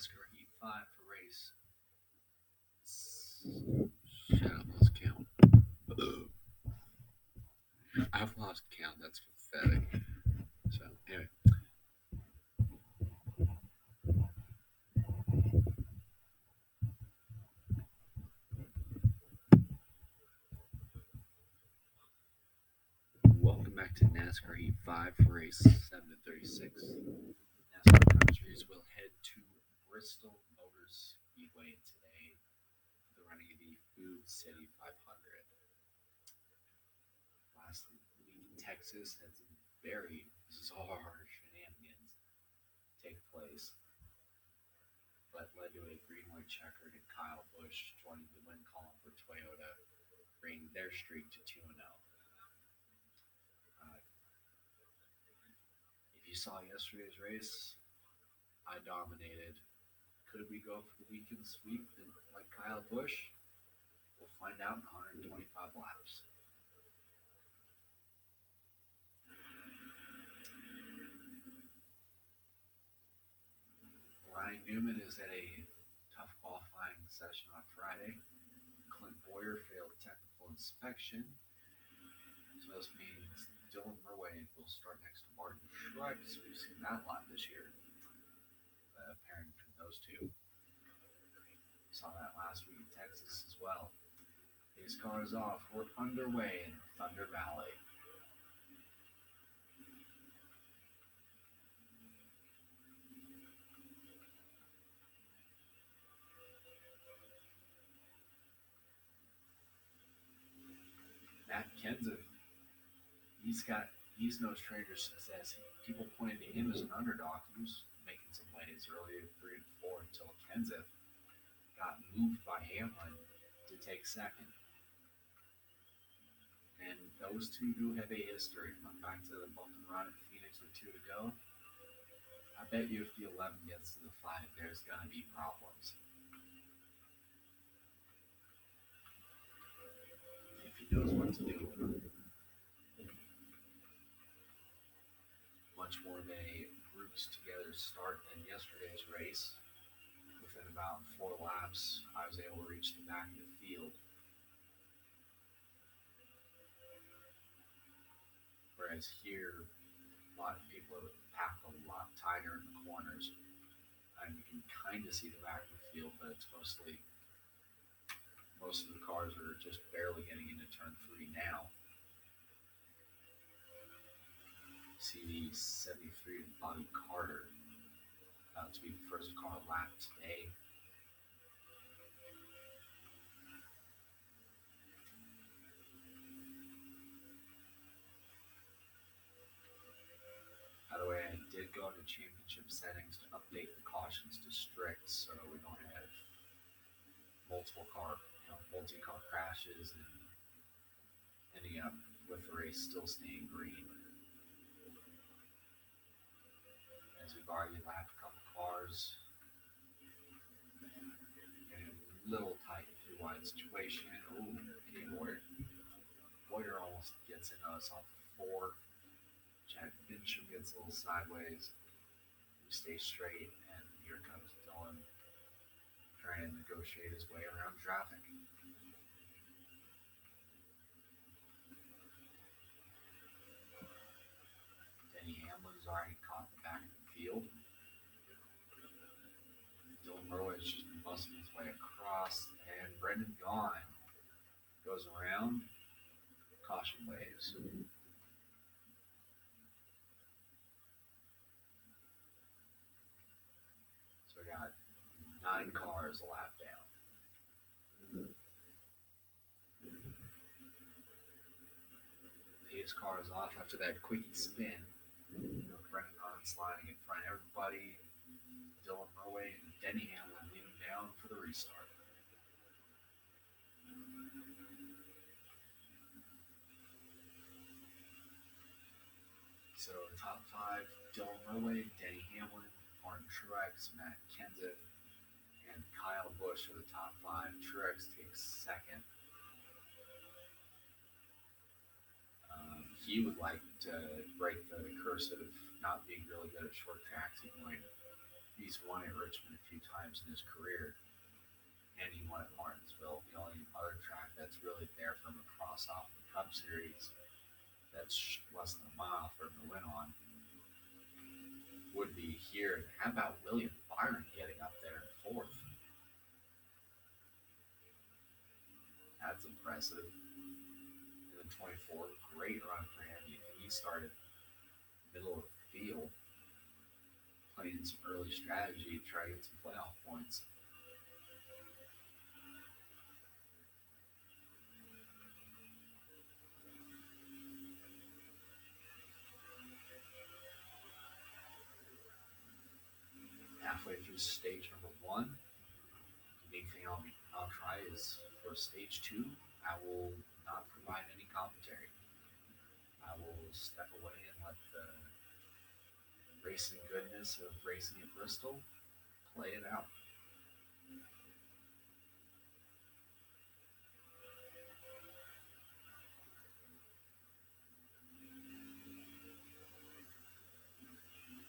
NASCAR Heat 5 for race. Shut up, let's count. I've lost count, that's pathetic. So, anyway, welcome back to NASCAR Heat 5 for race 7 to 36. NASCAR Countries will head to Bristol Motor Speedway today for the running of the Food City 500. Last week in Texas had some very bizarre shenanigans take place that led to a green white checkered and Kyle Busch joining the win column for Toyota, bringing their streak to 2-0. If you saw yesterday's race, I dominated. Could we go for the weekend sweep like Kyle Busch? We'll find out in 125 laps. Ryan Newman is at a tough qualifying session on Friday. Clint Boyer failed technical inspection. So this means Dylan Murray will start next to Martin Truex. We've seen that a lot this year. Pairing between those two. Saw that last week in Texas as well. These cars off. We're underway in Thunder Valley. Matt Kenseth, he's no stranger to success. People pointed to him as an underdog. He was making some waves earlier, 3 and 4, until Kenseth got moved by Hamlin to take second. And those two do have a history. Went back to the bump and run at Phoenix with 2 to go. I bet you if the 11 gets to the 5, there's going to be problems. If he knows what to do. Much more of a groups together start than yesterday's race. Within about 4 laps, I was able to reach the back of the field. Whereas here, a lot of people are packed a lot tighter in the corners. And you can kind of see the back of the field, but it's most of the cars are just barely getting into turn 3 now. See the 73 of Bobby Carter to be the first car lap today. By the way, I did go into championship settings to update the cautions to strict, so we don't have multi-car crashes and ending up with the race still staying green. As we've already lapped a couple cars, in a little tight 3 wide situation. Oh, okay, Boyer almost gets into us off 4. Jack Fincham gets a little sideways. We stay straight, and here comes Dylan trying to negotiate his way around traffic. Denny Hamlin's already caught the back of the field. Dylan Murway's just busting his way across, and Brendan Gaughan goes around. Caution waves. So we got 9 cars a lap down. His car is off after that quickie spin. Brendan Gaughan sliding in front of everybody. Dylan Murray and Denny Hamlin leaning down for the restart. So top 5, Dylan Murray, Denny Hamlin, Martin Truex, Matt Kenseth, and Kyle Busch are the top 5. Truex takes second. He would like to break the curse of not being really good at short tracks. He's won at Richmond a few times in his career, and he won at Martinsville. The only other track that's really there from across off the Cup Series that's less than a mile for him to win on would be here. How about William Byron getting up there in fourth? That's impressive. In the 24, great run for him. He started middle of the field, playing some early strategy to try to get some playoff points. Halfway through stage number one, the big thing I'll try is for stage two, I will not provide any commentary. I will step away and let the racing goodness of racing at Bristol play it out.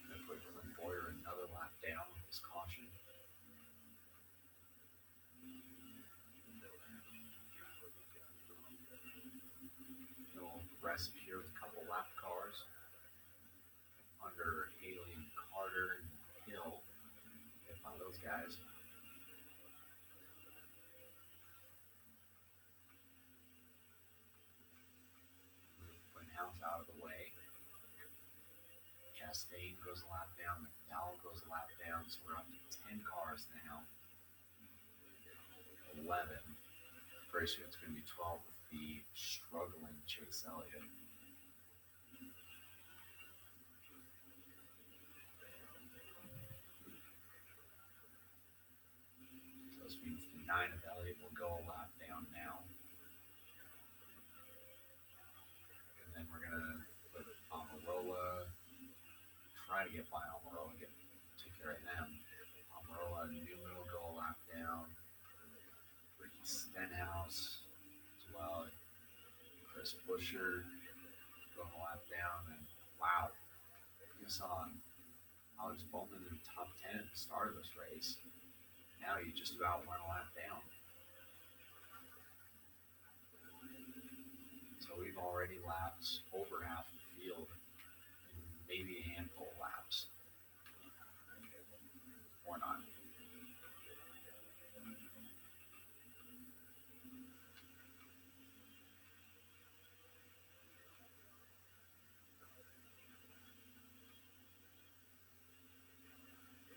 I put Clint Boyer another lap down with his caution. No rest here with a couple lap cars under Haley and Carter and Hill. Hit by those guys. House out of the way. Chastain goes a lap down. McDowell goes a lap down. So we're up to 10 cars now. 11. Pretty soon it's going to be 12 with the struggling Chase Elliott. So this means the 9 of Elliott will go a lap down now. And then we're going to put Almirola, try to get by Almirola, take care of them. Almirola and Newman will go a lap down. Ricky Stenhouse as well. Chris Buescher going a lap down. And wow, you saw Alex Bowman in the top 10 at the start of this race. Now he just about went a lap down. So we've already lapped over half the field in maybe a handful of laps. Or not.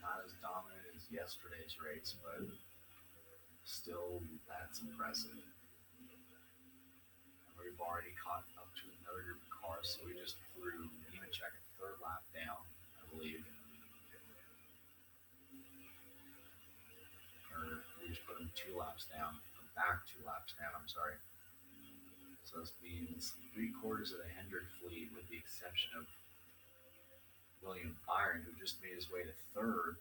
Not as dominant as yesterday's race, but still that's impressive. We've already caught up to another group of cars, so we just threw Nemechek a third lap down, I believe. Or we just put him 2 laps down, back 2 laps down, I'm sorry. So this means 3/4 of the Hendrick fleet, with the exception of William Byron, who just made his way to third,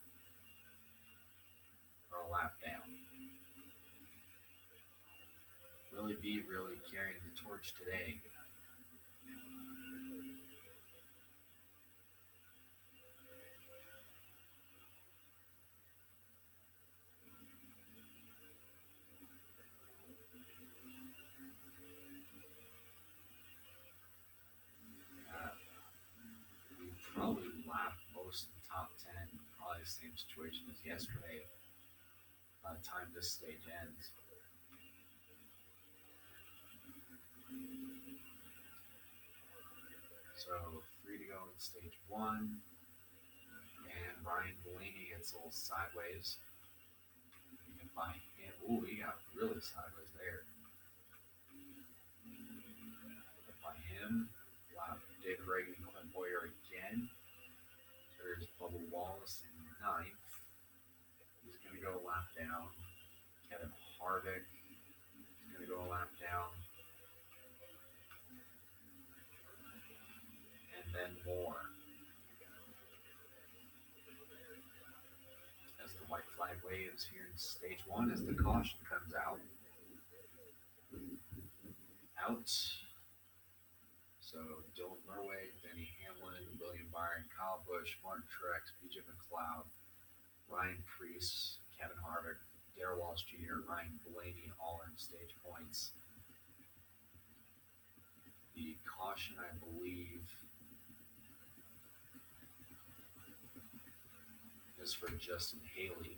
are a lap down. Willie B really carrying the torch today. We probably lapped most of the top 10, probably the same situation as yesterday by the time this stage ends. So 3 to go in stage 1, and Ryan Blaney gets a little sideways. You can buy him. Ooh, he got really sideways there. By him, wow, David Reagan and Clint Boyer again. There's Bubba Wallace in 9th. He's going to go a lap down. Kevin Harvick is going to go a lap down. And then more. As the white flag waves here in stage 1, as the caution comes out. So Dylan Murway, Denny Hamlin, William Byron, Kyle Busch, Martin Truex, BJ McLeod, Ryan Preece, Kevin Harvick, Darrell Walsh Jr., Ryan Blaney all earned stage points. The caution, I believe, is for Justin Haley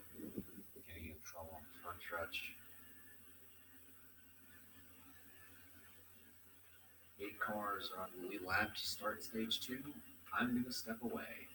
getting in trouble on the front stretch. 8 cars are on the lead lap to start stage 2. I'm going to step away.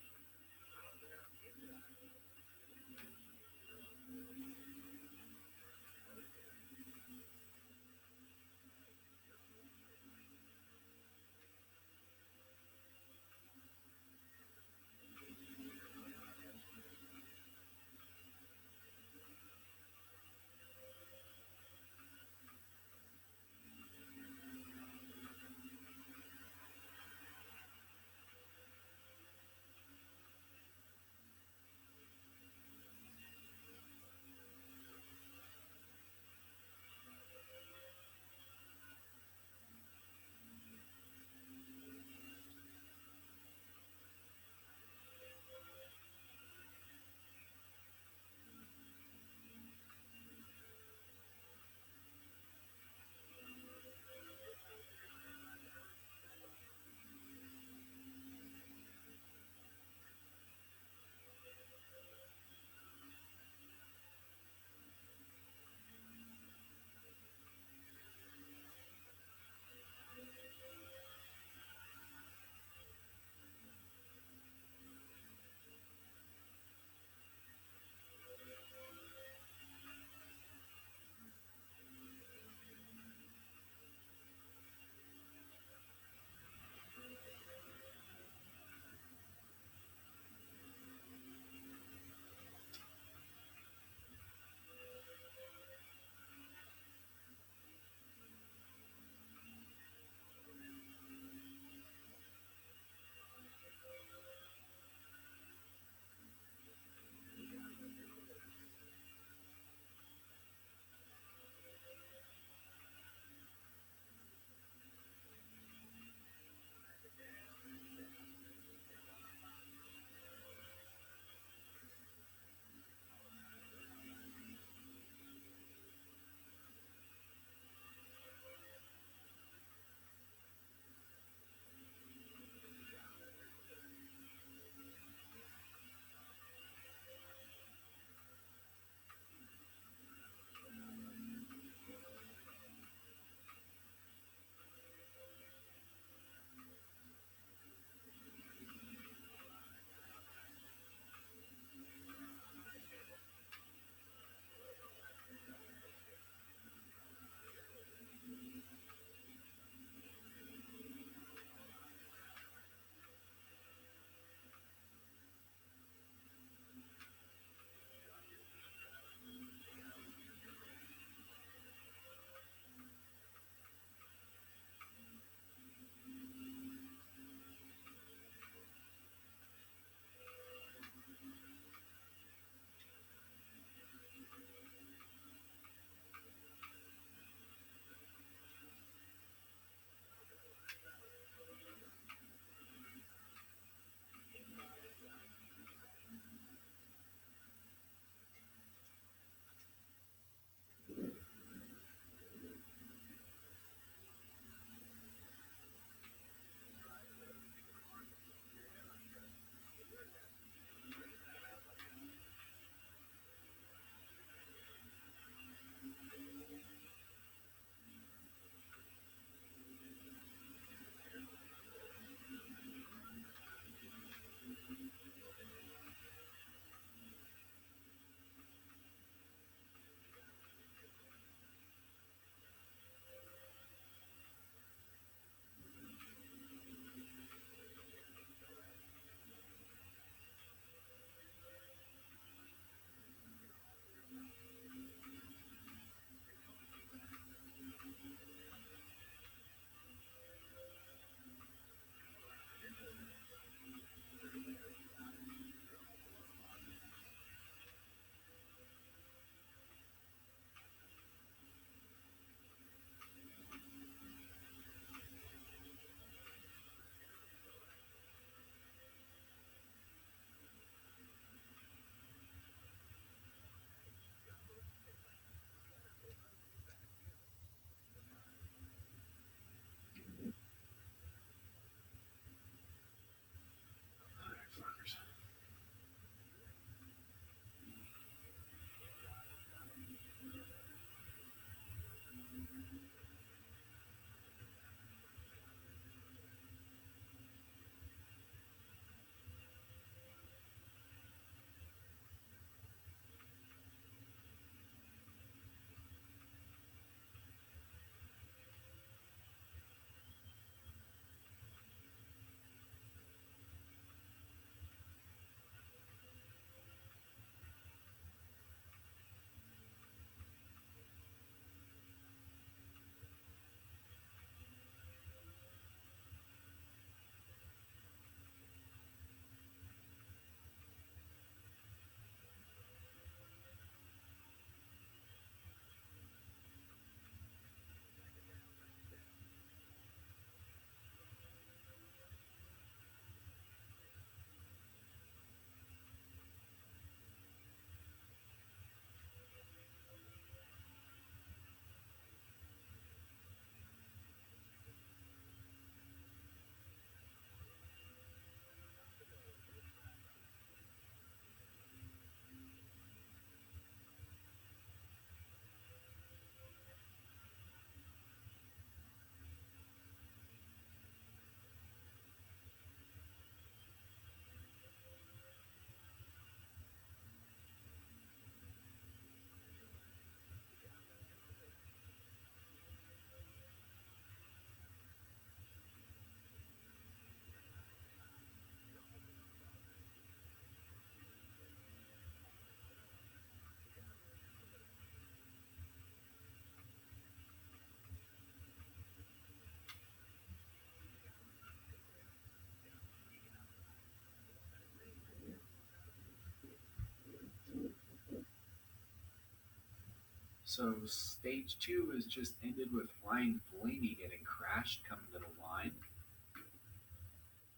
So stage two is just ended with Ryan Blaney getting crashed coming to the line,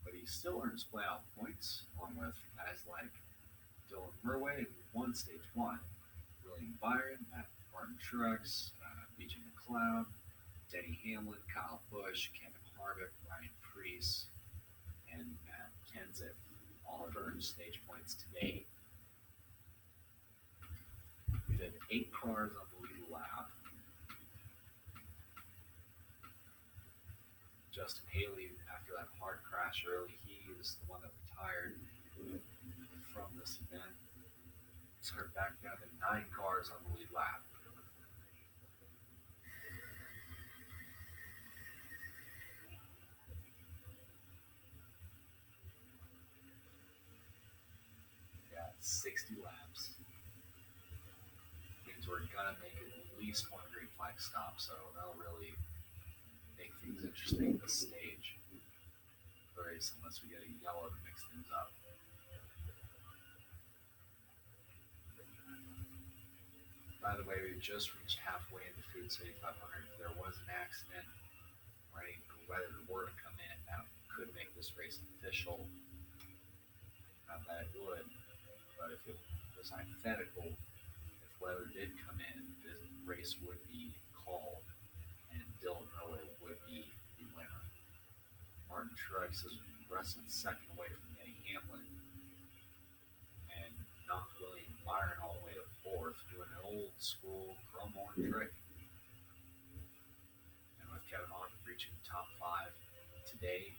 but he still earns playoff points, along with guys like Dylan Murray, who won stage one, William Byron, Matt Martin Truex, BJ McLeod, Denny Hamlin, Kyle Busch, Kevin Harvick, Ryan Preece, and Matt Kenseth all have earned stage points today. We had 8 cars on the lead lap. Justin Haley, after that hard crash early, he is the one that retired from this event. So we're back down to 9 cars on the lead lap. We got 60 laps. Means we're gonna make at least one green flag stop, so that'll really make things interesting this stage of the race, unless we get a yellow to mix things up. By the way, we just reached halfway into Food City 500. If there was an accident or any weather were to come in, that could make this race official. Not that it would, but if it was hypothetical, if weather did come in, this race would be called, and Dylan Miller would be the winner. Martin Truex is wrestling second away from Denny Hamlin, and knocked William Byron all the way to fourth, doing an old school chrome horn trick. And with Kevin Harvick reaching the top 5 today,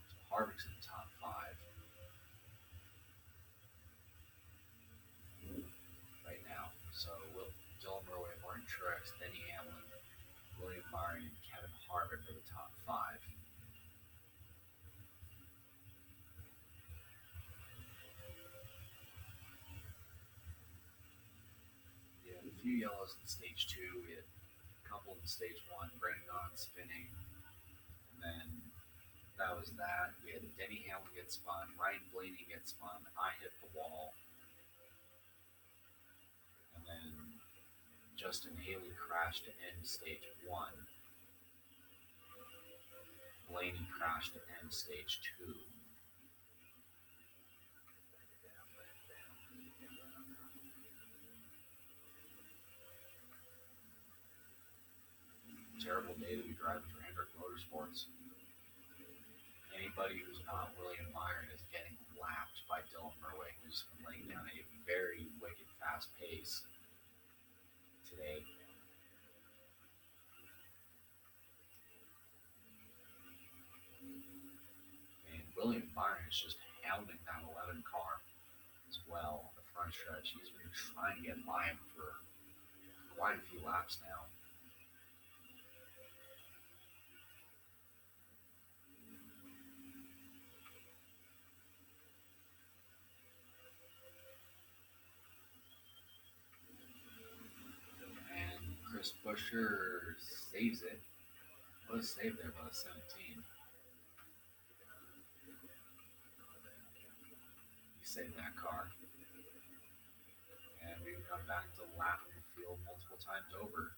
so Harvick's in the top 5 right now. So Dylan Murray, Martin Truex, Denny Hamlin, William Byron, and Kevin Harvick are the top 5. We had a few yellows in stage 2. We had a couple in stage 1, bringing on spinning, and then that was that. We had Denny Hamlin get spun, Ryan Blaney get spun, I hit the wall, and then Justin Haley crashed to end stage 1. Blaney crashed to end stage 2. Terrible day to be driving for Hendrick Motorsports. Anybody who's not William Byron is getting lapped by Dylan Murray, who's been laying down a very wicked fast pace today. And William Byron is just hounding that 11 car as well on the front stretch. He's been trying to get by him for quite a few laps now. Chris Buescher saves it. What a save there by the 17. He saved that car. And we've come back to lapping the field multiple times over.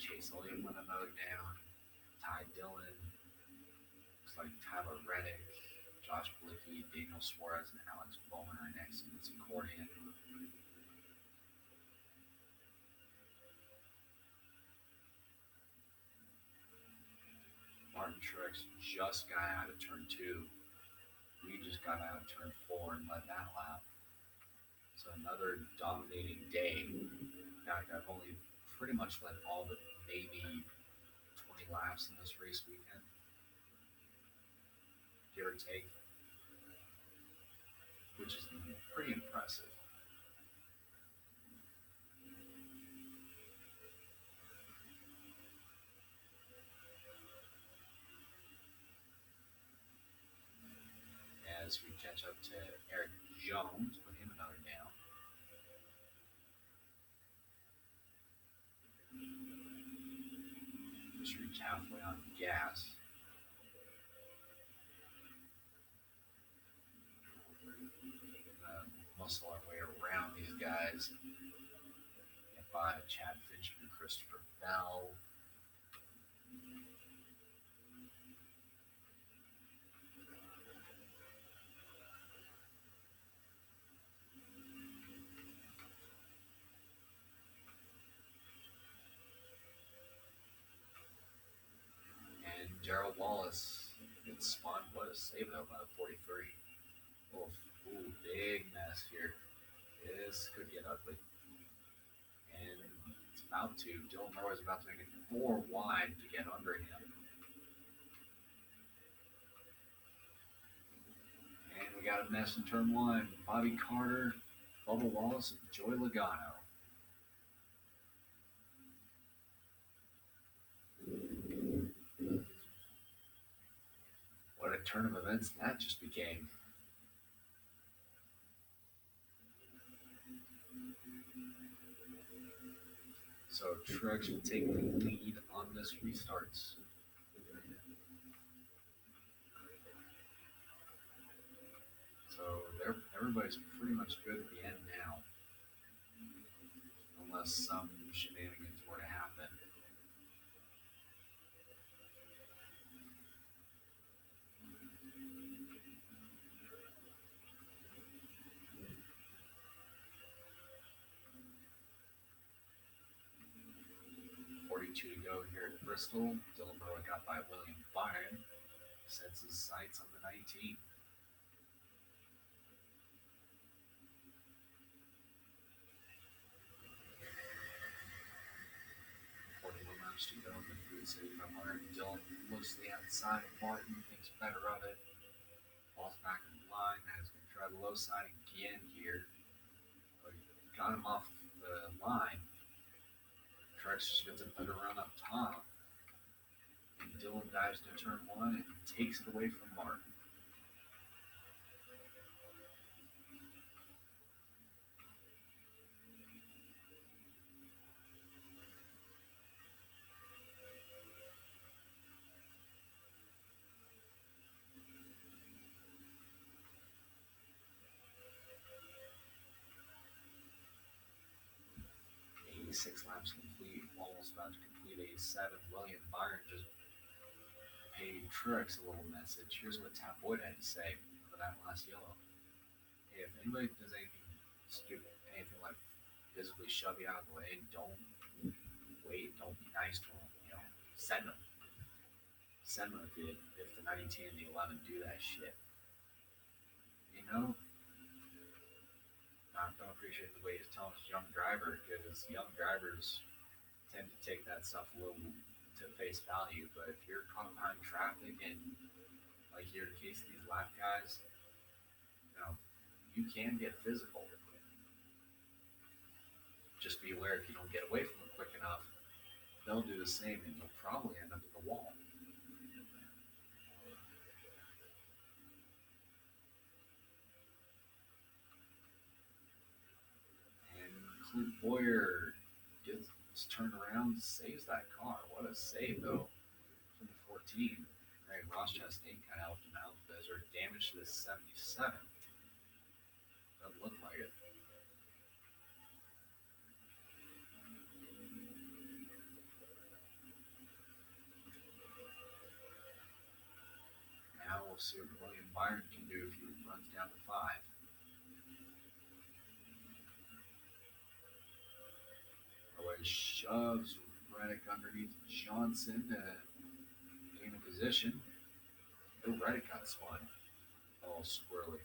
Chase Elliott went another down. Ty Dillon. Looks like Tyler Reddick, Josh Blicky, Daniel Suarez, and Alex Bowman are next in this accordion. Martin Truex just got out of turn 2. We just got out of turn 4 and led that lap. So another dominating day. In fact, I've only pretty much led all but maybe 20 laps in this race weekend, give or take, which is pretty impressive. As we catch up to Eric Jones, put him another down. Just reach halfway on gas. muscle our way around these guys. Get by Chad Finch and Christopher Bell. And Gerald Wallace gets spun. What a save though by the 43. Ooh, big mess here. This could get ugly. And it's about to. Dylan Norwood's about to make it 4 wide to get under him. And we got a mess in turn 1. Bobby Carter, Bubba Wallace, and Joey Logano. What a turn of events that just became. So Truex will take the lead on this restarts. So everybody's pretty much good at the end now. Unless some shenanigans were to happen. To go here at Bristol. Dylan Merwin got by William Byron. Sets his sights on the 19. 41 laps to go in the Food City 500. Dylan looks to the outside of Martin, thinks better of it. Falls back in the line. Has going to try the low side again here. But got him off the line. Truex just gets a better run up top. And Dylan dives to turn 1 and takes it away from Martin. Six laps complete, almost about to complete 87. William Byron just paid Truex a little message. Here's what Tap Wood had to say for that last yellow. Hey, if anybody does anything stupid, anything like physically shove you out of the way, don't wait, don't be nice to them. You know, send them. Send them if the 19 and the 11 do that shit. You know, I don't appreciate the way he's telling his young driver, because young drivers tend to take that stuff a little to face value. But if you're caught behind traffic and like here in case these lap guys, you know, you can get physical. Just be aware if you don't get away from them quick enough, they'll do the same and you'll probably end up at the wall. Clint Boyer gets turned around, saves that car. What a save, though, from the 14. Right, Ross Chastain kind of helped him out. But is there damage to this 77? Doesn't look like it. Now we'll see what William Byron can do if he runs down to 5. Shoves Reddick underneath Johnson to gain a position. Oh, Reddick got spun. All squirrely.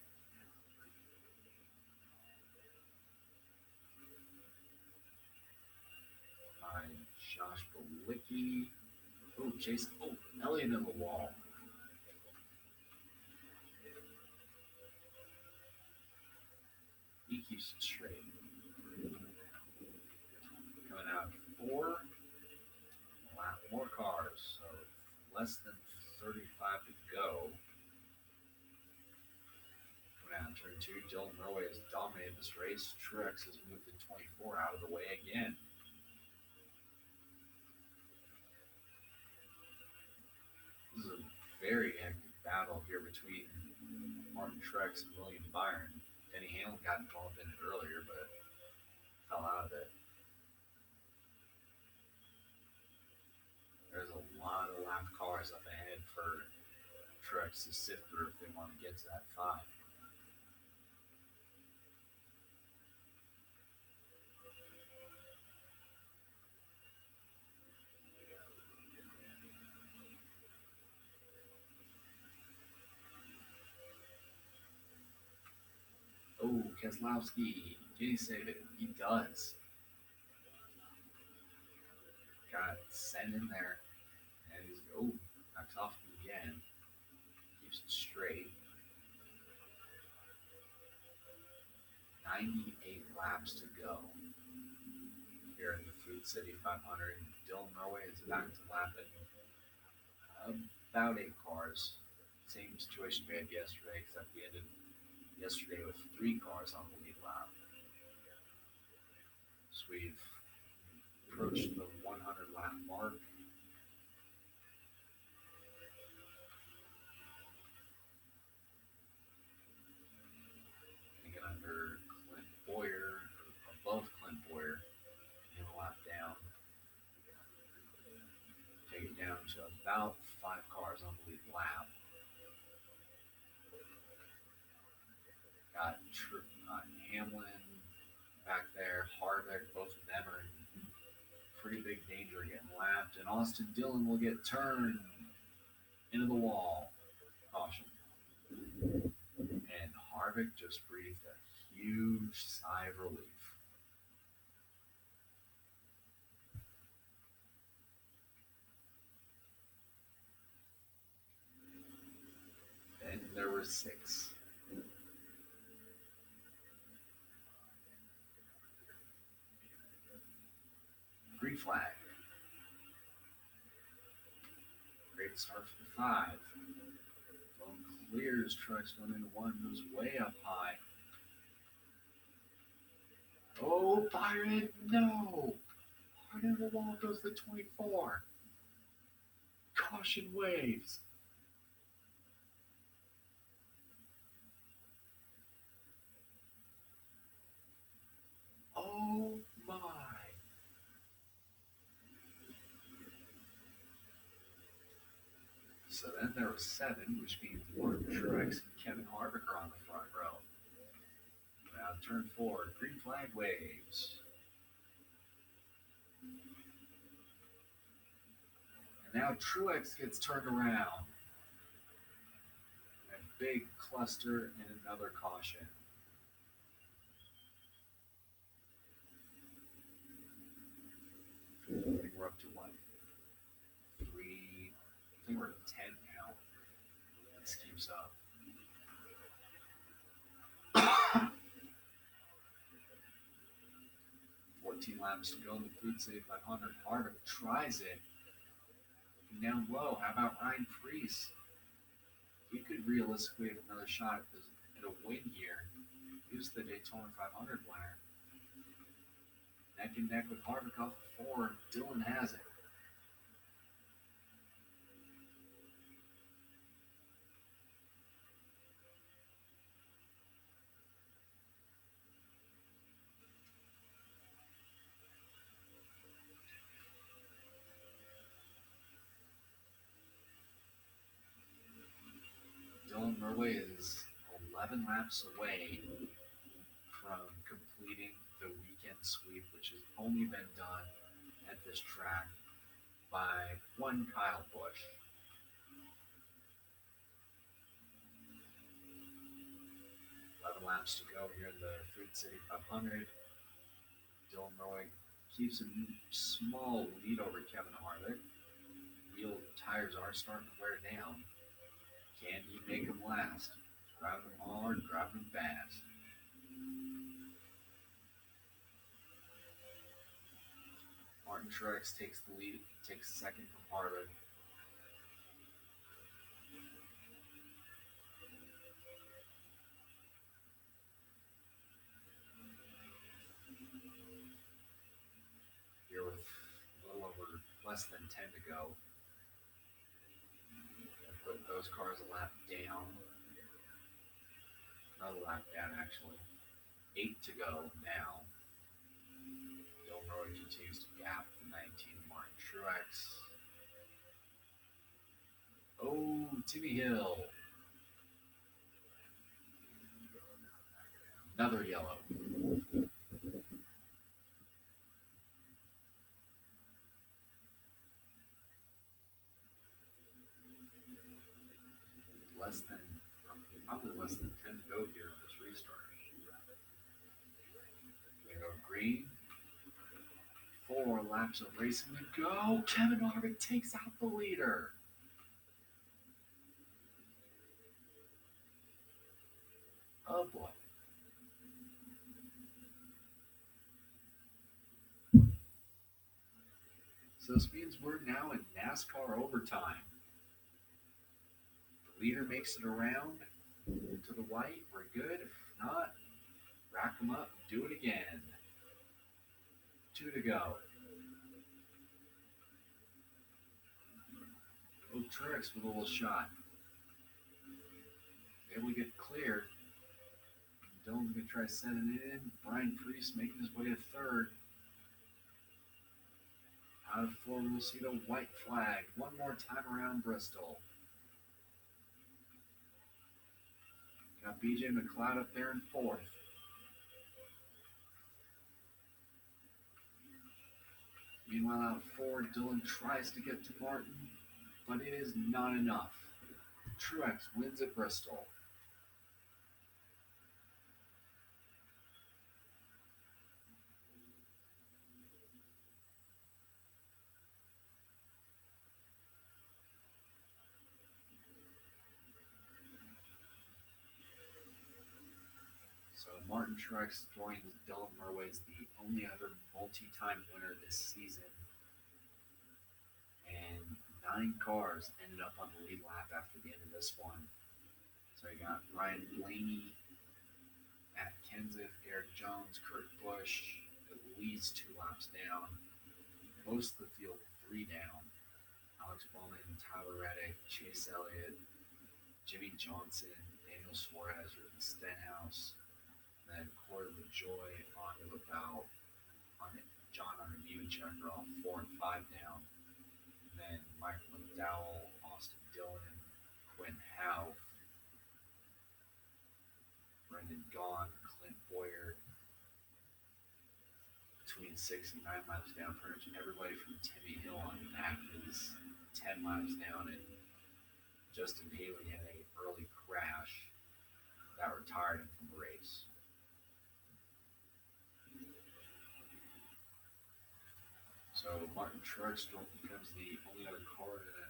By Josh Balicki. Oh, Chase. Oh, Elliott in the wall. He keeps it straight. Coming out 4. A lot more cars, so less than 35 to go. Coming out in turn 2, Dylan Merway has dominated this race. Truex has moved the 24 out of the way again. This is a very hectic battle here between Martin Truex and William Byron. Denny Hamlin got involved in it earlier, but fell out of it. There's a lot of lap cars up ahead for Truex to sift through if they want to get to that five. Oh, Keselowski, can he save it? He does. Got sent in there, and he's knocks off him again. Keeps it straight. 98 laps to go here in the Food City 500. Dylan Norway is back to lapping about 8 cars. Same situation we had yesterday, except we ended yesterday with 3 cars on the lead lap. So we've approached the 100 lap mark. Gonna get under Clint Boyer, above Clint Boyer, and a lap down. Take it down to about 5 cars on the lead lap. Got Hamlin back there, Harvick, both of them are in pretty big danger of getting lapped, and Austin Dillon will get turned into the wall. Caution. And Harvick just breathed a huge sigh of relief. Then there were 6. Green flag. Great start for the 5. Bone clears, Truex going into 1, moves way up high. Oh, Byron, no! Hard in the wall goes the 24. Caution waves. Oh my. So then there were 7, which means Warren Truex and Kevin Harvick are on the front row. Now turn 4, green flag waves. And now Truex gets turned around. A big cluster and another caution. I think we're up to what? 3. I think we're at 10 now. This keeps up. 14 laps to go in the Food City 500. Harvick tries it. Looking down low. How about Ryan Preece? He could realistically have another shot at a win here. He was the Daytona 500 winner. Neck and neck with Harvick off the 4. Dillon has it. Dylan Norway is 11 laps away from completing the weekend sweep, which has only been done at this track by one Kyle Busch. 11 laps to go here in the Food City 500. Dylan Norway keeps a small lead over Kevin Harvick. Wheel tires are starting to wear down. Can he make them last? Driving them hard, driving them fast. Martin Truex takes the lead, takes second from Harvick. Here with a little over less than 10 to go. Put those cars a lap down. Another lap down, actually. 8 to go now. Dylan Roy continues to gap the 19 Martin Truex. Oh, Timmy Hill. Another yellow. Less than, probably less than 10 to go here on this restart. We go green. 4 laps of racing to go. Kevin Harvick takes out the leader. Oh boy. So this means we're now in NASCAR overtime. The leader makes it around to the white. We're good. If not, rack them up, do it again. 2 to go. Oh, Truex with a little shot. Able to get clear. Dylan's going to try setting it in. Brian Priest making his way to third. Out of 4, we'll see the white flag. One more time around Bristol. Got BJ McLeod up there in 4th. Meanwhile, out of 4, Dylan tries to get to Martin, but it is not enough. Truex wins at Bristol. So Martin Truex joins Dylan Murray as the only other multi-time winner this season. And 9 cars ended up on the lead lap after the end of this one. So you got Ryan Blaney, Matt Kenseth, Eric Jones, Kurt Busch, at least 2 laps down. Most of the field 3 down. Alex Bowman, Tyler Reddick, Chase Elliott, Jimmy Johnson, Daniel Suarez, Ricky Stenhouse, then Corey LaJoy on to about on John on a new checker off 4 and 5 down. And then Michael McDowell, Austin Dillon, Quinn Houff, Brendan Gaughan, Clint Boyer. Between 6 and 9 laps down, pretty much everybody from Timmy Hill on back is 10 laps down, and Justin Haley had an early crash that retired him from the race. So Martin Truex becomes the only other car to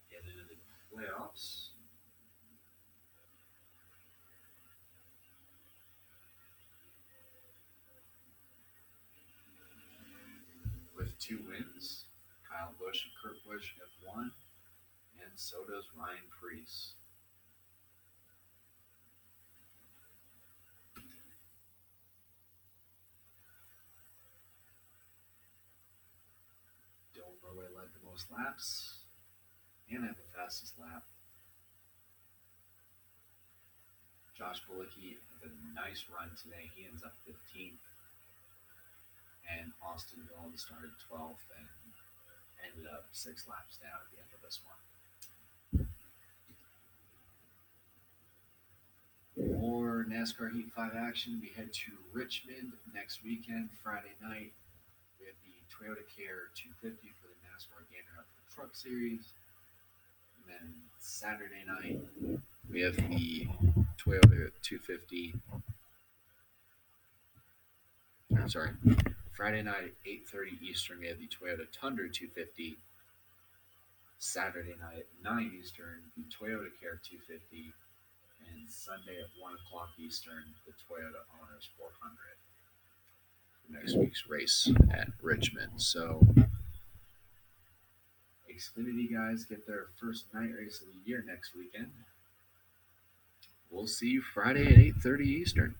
get into the playoffs. With 2 wins, Kyle Busch and Kurt Busch have won, and so does Ryan Preece. Dylan Murray led the most laps and had the fastest lap. Josh Bilicki had a nice run today. He ends up 15th. And Austin Dillon started 12th and ended up 6 laps down at the end of this one. More NASCAR Heat 5 action. We head to Richmond next weekend, Friday night. We have the Toyota Care 250 for the NASCAR Gander Up Truck Series. And then Saturday night, we have the Toyota 250. I'm sorry. Friday night at 8:30 Eastern, we have the Toyota Tundra 250. Saturday night at 9 Eastern, the Toyota Care 250. And Sunday at 1 o'clock Eastern, the Toyota Honors 400 for next week's race at Richmond. So Xfinity guys get their first night race of the year next weekend. We'll see you Friday at 8:30 Eastern.